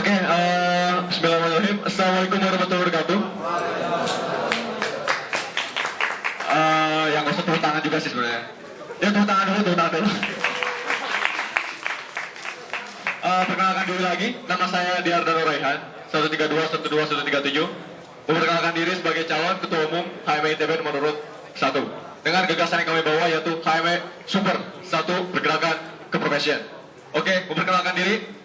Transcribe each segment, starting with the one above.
Oke, bismillahirrahmanirrahim. Assalamualaikum warahmatullahi wabarakatuh. Yang nggak usah tepuk tangan juga sih sebenarnya. Ya tepuk tangan dulu, tepuk tangan dulu. Perkenalkan diri lagi, nama saya Diardano Raihan, 132-12137. Memperkenalkan diri sebagai calon ketua umum HMI ITB nomor urut 1. Dengan gagasan yang kami bawa yaitu HMI Super 1 Pergerakan Keprofesian. Oke, memperkenalkan diri.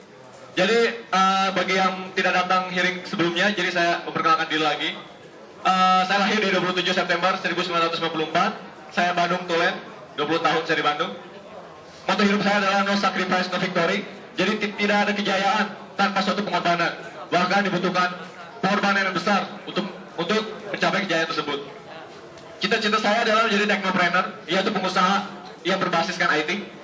Jadi bagi yang tidak datang hearing sebelumnya, jadi saya memperkenalkan diri lagi. Saya lahir di 27 September 1994. Saya Bandung Tulen, 20 tahun saya di Bandung. Motto hidup saya adalah no sacrifice, no victory. Jadi tidak ada kejayaan tanpa suatu pengorbanan. Bahkan dibutuhkan pengorbanan yang besar untuk mencapai kejayaan tersebut. Cita-cita saya adalah menjadi technopreneur, yaitu pengusaha yang berbasiskan IT.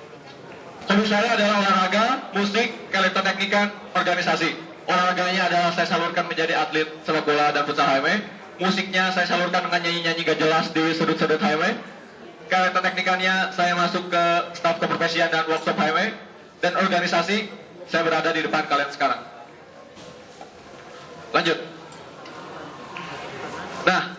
Hobi saya adalah olahraga, musik, elektroteknikan, organisasi. Olahraganya adalah saya salurkan menjadi atlet sepak bola dan futsal HME. Musiknya saya salurkan dengan nyanyi-nyanyi gak jelas di sudut-sudut HME. Elektroteknikannya saya masuk ke staf keprofesian dan workshop HME. Dan organisasi saya berada di depan kalian sekarang. Lanjut. Nah,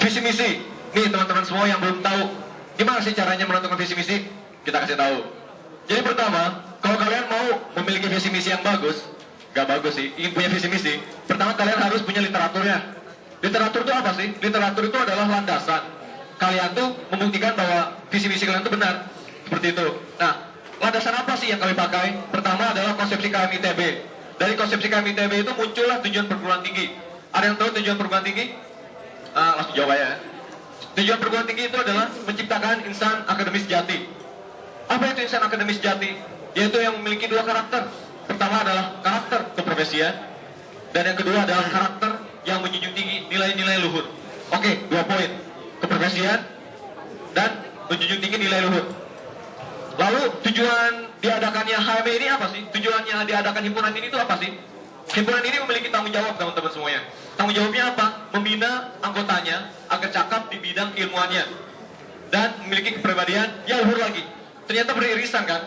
visi misi. Nih teman-teman semua yang belum tahu gimana sih caranya menentukan visi misi, kita kasih tahu. Jadi pertama, kalau kalian mau memiliki visi misi yang bagus, gak bagus sih, ingin punya visi misi, pertama kalian harus punya literaturnya. Literatur itu apa sih? Literatur itu adalah landasan kalian tuh membuktikan bahwa visi misi kalian itu benar. Seperti itu. Nah, landasan apa sih yang kami pakai? Pertama adalah konsepsi KMI ITB. Dari konsepsi KMI ITB itu muncullah tujuan perguruan tinggi. Ada yang tahu tujuan perguruan tinggi? Langsung jawab ya. Tujuan perguruan tinggi itu adalah menciptakan insan akademis sejati. Apa itu insan akademis sejati? Yaitu yang memiliki dua karakter. Pertama adalah karakter keprofesian, dan yang kedua adalah karakter yang menjunjung tinggi nilai-nilai luhur. Oke, 2 poin. Keprofesian dan menjunjung tinggi nilai luhur. Lalu tujuan diadakannya HME ini apa sih? Tujuannya diadakan himpunan ini itu apa sih? Himpunan ini memiliki tanggung jawab teman-teman semuanya. Tanggung jawabnya apa? Membina anggotanya agar cakap di bidang keilmuannya dan memiliki kepribadian yang luhur lagi. Ternyata beririsan kan?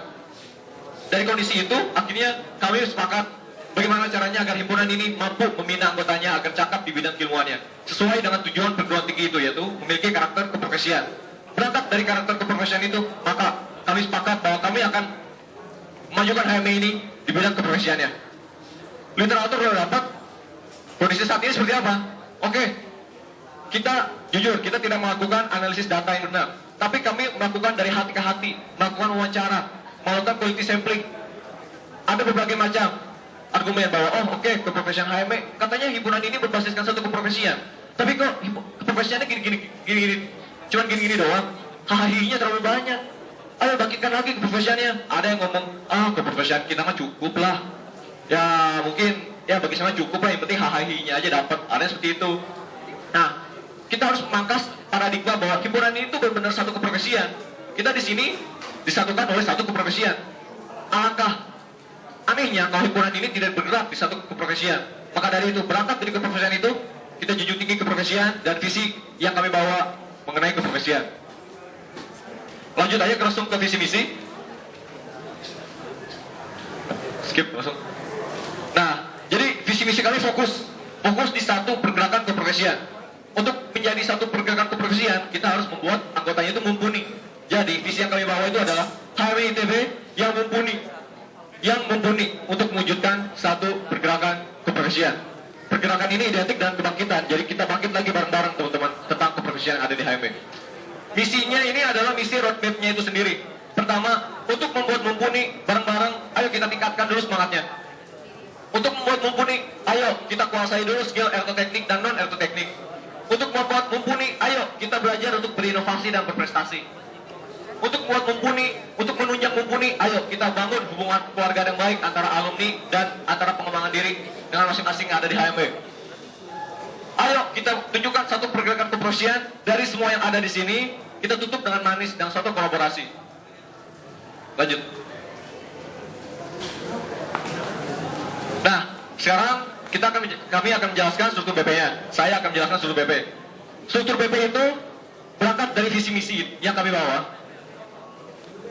Dari kondisi itu, akhirnya kami sepakat bagaimana caranya agar himpunan ini mampu membina anggotanya agar cakap di bidang keilmuannya sesuai dengan tujuan perguruan tinggi itu, yaitu memiliki karakter keprofesian. Berangkat dari karakter keprofesian itu, maka kami sepakat bahwa kami akan memajukan HME ini di bidang keprofesiannya. Literatur sudah dapat, kondisi saat ini seperti apa? Oke, kita jujur, kita tidak melakukan analisis data yang benar, tapi kami melakukan dari hati ke hati, melakukan wawancara, melakukan quality sampling. Ada berbagai macam argumen bahwa keprofesian HME, katanya himpunan ini berbasiskan satu keprofesian, tapi kok keprofesiannya gini-gini, cuman gini-gini doang, hahihinya terlalu banyak. Ayo bangkitkan lagi keprofesiannya. Ada yang ngomong, keprofesian kita mah cukup lah. Ya mungkin, ya bagi saya cukup lah, yang penting hahihinya aja dapat. Ada yang seperti itu. Nah, kita harus memangkas paradigma bahwa himpunan ini itu benar-benar satu keprofesian. Kita di sini disatukan oleh satu keprofesian. Alangkah anehnya kalau himpunan ini tidak bergerak di satu keprofesian. Maka dari itu, berangkat dari keprofesian itu, kita junjung tinggi keprofesian dan visi yang kami bawa mengenai keprofesian. Lanjut aja langsung ke visi misi. Skip langsung. Nah, jadi visi misi kami fokus di satu pergerakan keprofesian. Untuk menjadi satu pergerakan keprofesian, kita harus membuat anggotanya itu mumpuni. Jadi visi yang kami bawa itu adalah HMI ITB yang mumpuni untuk mewujudkan satu pergerakan keprofesian. Pergerakan ini identik dengan kebangkitan. Jadi kita bangkit lagi bareng-bareng teman-teman tentang keprofesian yang ada di HMI. Misinya ini adalah misi roadmap-nya itu sendiri. Pertama, untuk membuat mumpuni bareng-bareng, ayo kita tingkatkan dulu semangatnya. Untuk membuat mumpuni, ayo kita kuasai dulu skill elektroteknik dan non-elektroteknik. Untuk membuat mumpuni, ayo kita belajar untuk berinovasi dan berprestasi. Untuk membuat mumpuni, untuk menunjang mumpuni, ayo kita bangun hubungan keluarga yang baik antara alumni dan antara pengembangan diri dengan masing-masing yang ada di HME. Ayo kita tunjukkan satu pergerakan keprofesian dari semua yang ada di sini. Kita tutup dengan manis dan suatu kolaborasi. Lanjut. Nah, sekarang kami akan menjelaskan struktur BP-nya. Saya akan menjelaskan struktur BP. Struktur BP itu berangkat dari visi misi yang kami bawa.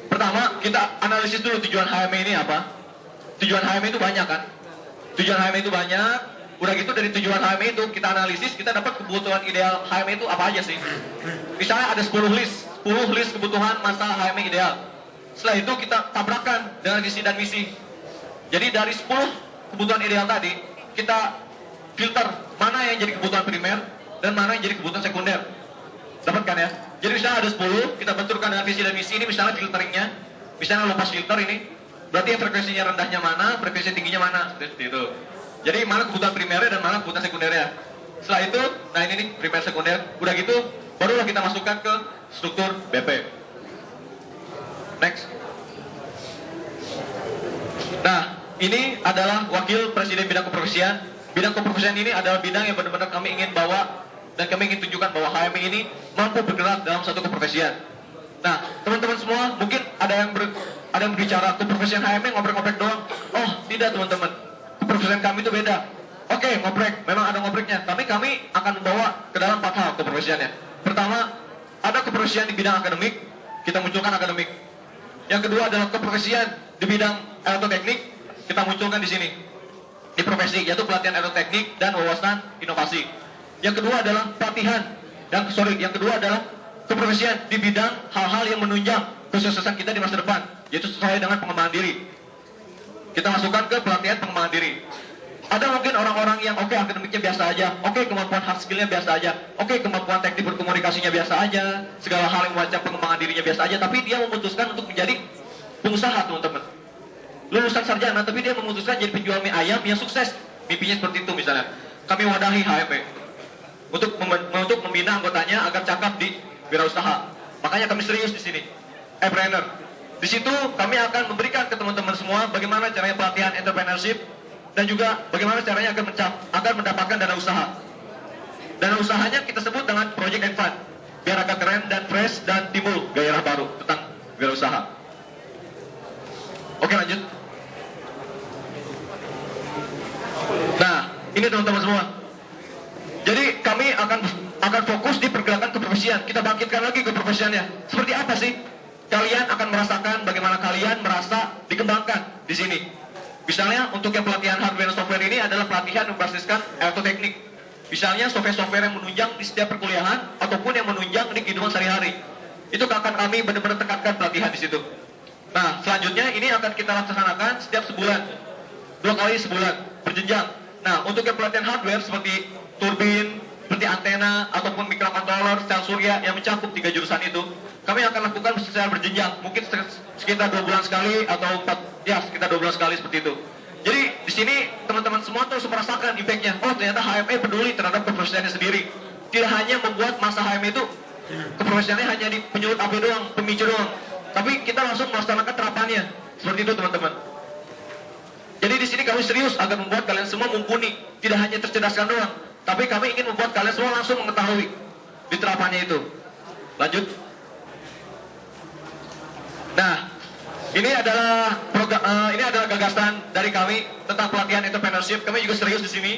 Pertama, kita analisis dulu tujuan HME ini apa. Tujuan HME itu banyak kan. Tujuan HME itu banyak. Udah gitu dari tujuan HME itu kita analisis, kita dapat kebutuhan ideal HME itu apa aja sih. Misalnya ada 10 list kebutuhan masa HME ideal. Setelah itu kita tabrakan dengan visi dan misi. Jadi dari 10 kebutuhan ideal tadi, kita filter mana yang jadi kebutuhan primer dan mana yang jadi kebutuhan sekunder. Dapatkan ya? Jadi misalnya ada 10, kita benturkan dengan visi dan misi. Ini misalnya filteringnya, misalnya lepas filter ini, berarti yang frekuensinya rendahnya mana, frekuensi tingginya mana, seperti itu. Jadi mana kebutuhan primernya dan mana kebutuhan sekundernya. Setelah itu, nah ini nih primer sekunder. Udah gitu, barulah kita masukkan ke struktur BP. Next. Nah, ini adalah wakil presiden bidang keprofesian. Bidang keprofesian ini adalah bidang yang benar-benar kami ingin bawa dan kami ingin tunjukkan bahwa HME ini mampu bergerak dalam satu keprofesian. Nah, teman-teman semua mungkin ada yang berbicara keprofesian HME ngoprek-ngoprek doang. Oh, tidak teman-teman. Keprofesian kami itu beda. Oke, ngoprek, memang ada ngopreknya. Tapi kami akan membawa ke dalam 4 hal keprofesiannya. Pertama, ada keprofesian di bidang akademik, kita munculkan akademik. Yang kedua adalah keprofesian di bidang elektroteknik, kita munculkan di sini. Di profesi, yaitu pelatihan elektroteknik dan wawasan inovasi. Yang kedua adalah pelatihan, yang kedua adalah keprofesian di bidang hal-hal yang menunjang kesuksesan kita di masa depan, yaitu sesuai dengan pengembangan diri. Kita masukkan ke pelatihan pengembangan diri. Ada mungkin orang-orang yang oke, akademiknya biasa aja, oke, kemampuan hard skillnya biasa aja, oke, kemampuan teknik berkomunikasinya biasa aja, segala hal yang macam pengembangan dirinya biasa aja, tapi dia memutuskan untuk menjadi pengusaha, teman-teman. Lulusan sarjana, tapi dia memutuskan jadi penjual mie ayam yang sukses. Mimpinya seperti itu misalnya. Kami wadahi HME untuk membina anggotanya agar cakap di wirausaha. Makanya kami serius di sini. Entrepreneur. Di situ kami akan memberikan ke teman-teman semua bagaimana caranya pelatihan entrepreneurship dan juga bagaimana caranya agar mendapatkan dana usaha. Dana usahanya kita sebut dengan Project and Fund, biar agak keren dan fresh dan timbul gairah baru tentang wirausaha. Oke, lanjut. Nah, ini teman-teman semua. Jadi kami akan fokus di pergerakan keprofesian. Kita bangkitkan lagi keprofesiannya. Seperti apa sih? Kalian akan merasakan bagaimana kalian merasa dikembangkan di sini. Misalnya untuk yang pelatihan hardware dan software ini adalah pelatihan berbasiskan elektroteknik. Misalnya software-software yang menunjang di setiap perkuliahan ataupun yang menunjang di kehidupan sehari-hari. Itu akan kami benar-benar tekankan pelatihan di situ. Nah, selanjutnya ini akan kita laksanakan setiap sebulan. 2 kali sebulan, berjenjang. Nah, untuk yang pelatihan hardware seperti turbin, seperti antena, ataupun microcontroller, sel surya yang mencakup 3 jurusan itu, kami akan lakukan secara berjenjang. Mungkin sekitar 2 bulan sekali atau sekitar 2 bulan sekali seperti itu. Jadi di sini teman-teman semua terus merasakan impact-nya. Oh, ternyata HME peduli terhadap keprofesiannya sendiri. Tidak hanya membuat masa HME itu keprofesiannya hanya di penyulut api doang, pemicu doang. Tapi kita langsung melaksanakan terapannya. Seperti itu teman-teman. Jadi di sini kami serius agar membuat kalian semua mumpuni, tidak hanya tercerdaskan doang, tapi kami ingin membuat kalian semua langsung mengetahui di terapannya itu. Lanjut. Nah, ini adalah gagasan dari kami tentang pelatihan entrepreneurship. Kami juga serius di sini.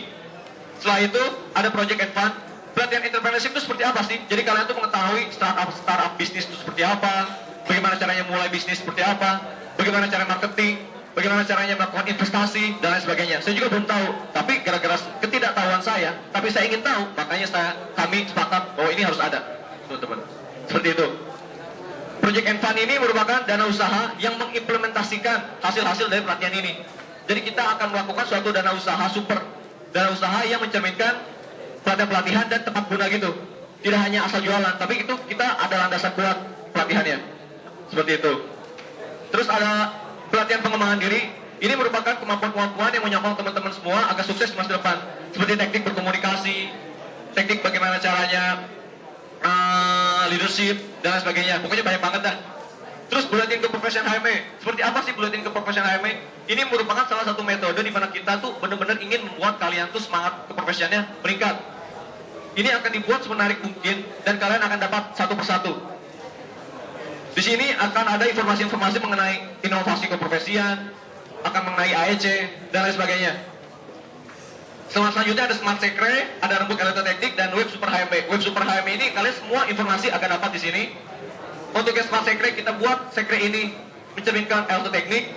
Setelah itu ada Project and Fund. Pelatihan entrepreneurship itu seperti apa sih? Jadi kalian tuh mengetahui startup bisnis itu seperti apa, bagaimana caranya mulai bisnis seperti apa, bagaimana cara marketing, bagaimana caranya melakukan investasi, dan lain sebagainya. Saya juga belum tahu, tapi gara-gara ketidaktahuan saya, tapi saya ingin tahu, makanya kami sepakat bahwa ini harus ada, teman-teman. Seperti itu. Project and Fund ini merupakan dana usaha yang mengimplementasikan hasil-hasil dari pelatihan ini. Jadi kita akan melakukan suatu dana usaha super, dana usaha yang mencerminkan pelatihan dan tepat guna gitu. Tidak hanya asal jualan, tapi itu kita ada landasan kuat pelatihannya. Seperti itu. Terus ada pelatihan pengembangan diri. Ini merupakan kemampuan-kemampuan yang menyokong teman-teman semua agar sukses di masa depan. Seperti teknik berkomunikasi, teknik bagaimana caranya leadership, dan lain sebagainya. Pokoknya banyak banget dah. Terus bulletin keprofesian HME. Seperti apa sih bulletin keprofesian HME? Ini merupakan salah satu metode di mana kita tuh benar-benar ingin membuat kalian tuh semangat keprofesiannya meningkat. Ini akan dibuat semenarik mungkin dan kalian akan dapat satu persatu. Di sini akan ada informasi-informasi mengenai inovasi keprofesian, akan mengenai AEC, dan lain sebagainya. Selanjutnya ada Smart Sekre, ada rembuk elektroteknik, dan Web Super HME. Web Super HME ini kalian semua informasi akan dapat di sini. Untuk yang Smart Sekre, kita buat Sekre ini mencerminkan elektroteknik,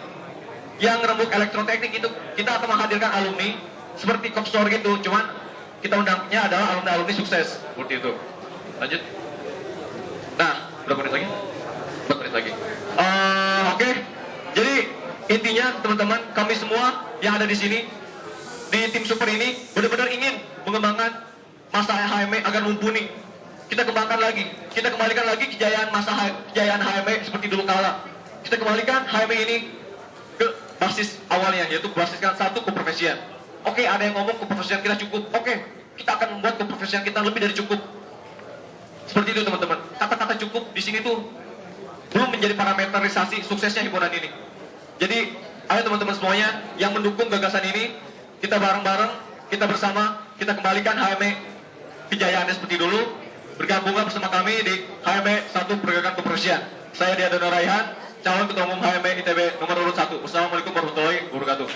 yang rembuk elektroteknik itu kita akan menghadirkan alumni seperti Kopsor gitu, cuman kita undangnya adalah alumni sukses seperti itu. Lanjut. Nah, berapa menit lagi? 4 menit lagi. Oke. Jadi intinya teman-teman, kami semua yang ada di sini di tim super ini benar-benar ingin mengembangkan masa HME agar mumpuni. Kita kembangkan lagi, kita kembalikan lagi kejayaan HME seperti dulu kala. Kita kembalikan HME ini ke basis awalnya, yaitu basiskan satu keprofesian. Oke, ada yang ngomong keprofesian kita cukup. Oke, kita akan membuat keprofesian kita lebih dari cukup. Seperti itu teman-teman. Kata-kata cukup di sini tuh belum menjadi parameterisasi suksesnya himpunan ini. Jadi, ayo teman-teman semuanya yang mendukung gagasan ini, kita bareng-bareng, kita bersama, kita kembalikan HME kejayaannya seperti dulu. Bergabunglah bersama kami di HME 1 Pergerakan Keprofesian. Saya Diadono Raihan, calon Ketua Umum HME ITB nomor urut 1. Wassalamualaikum warahmatullahi wabarakatuh.